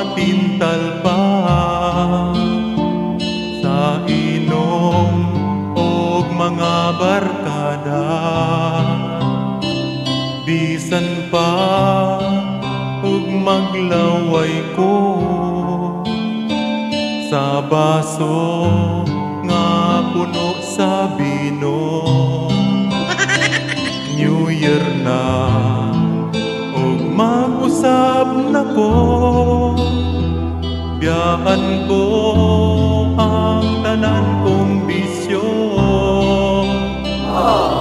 magpatintal pa sa inom og mga barkada. Bisan pa ug maglaway ko sa baso nga puno sa bino. New Year na ug mag-usab na ko, biyaan ko ang tanan kong bisyo.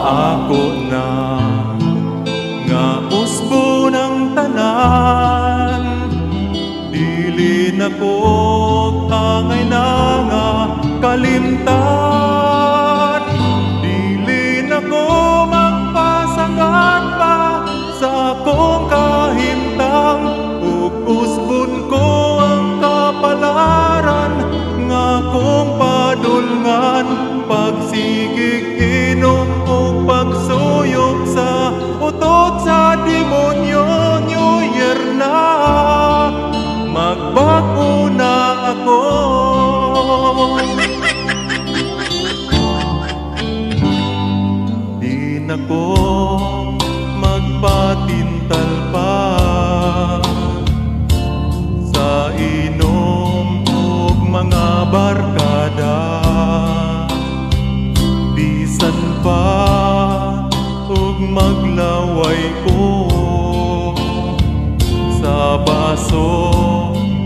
Ako na nga usbo ng tanan, dili na ko angay na nga kalimtan. Dili na ko magpasagat pa sa akong kahimtang, ug usbon ko ang kapalaran nga kong padulngan. Pagsigig inom o pagsuyok sa utot sa demonyo. New Year na, magbago na ako. Di na ko magpatintal pa sa inom ug mga barkada. Bisan pa ug maglaway ko sa baso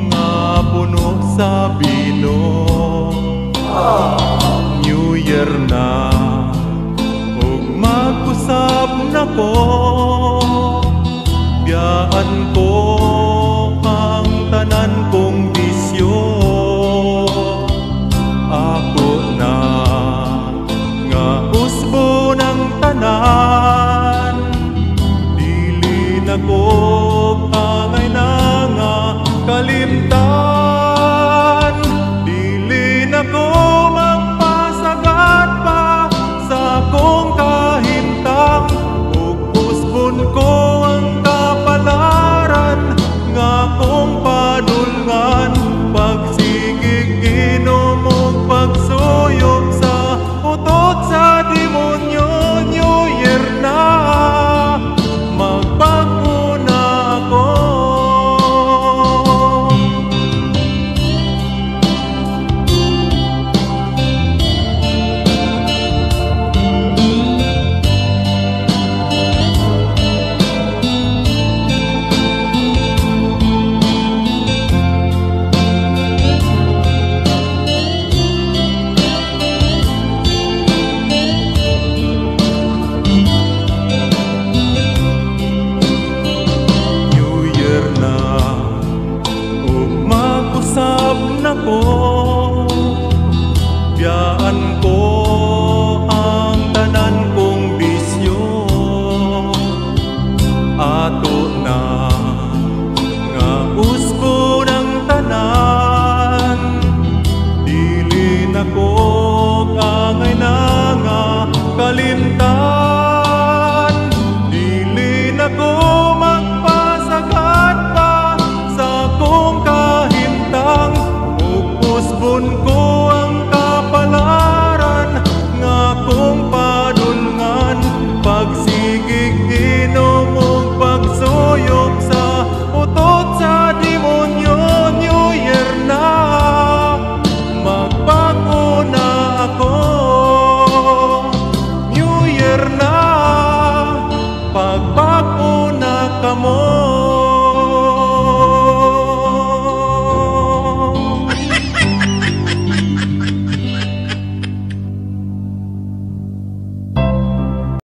nga puno sa bino. New Year na ug mag-usab na ko, biyaan ko ang tanan kong bisyo. Ako na nga usbo ng tanan, dili na ko angay na nga kalimtan. Dili na ko magpasagat pa sa akong kahimtang, ug usbon ko ang kapalaran nga kong padulngan. Pagsigig inom ug pagsuyok sa utot sa demonyo. New Year na, magbago na ako. Na ko, biyaan ko ang tanan kong bisyo. Ato na nga usbo ng tanan, dili na ko angay na nga kalimtan. Dili na ko magpasagat pa sa akong kahimtang, usbon ko ang kapalaran nga kong padulngan. Pagsigig inom ug pagsuyok sa utot sa demonyo. New Year na, magbago na ako. New Year na, pagbago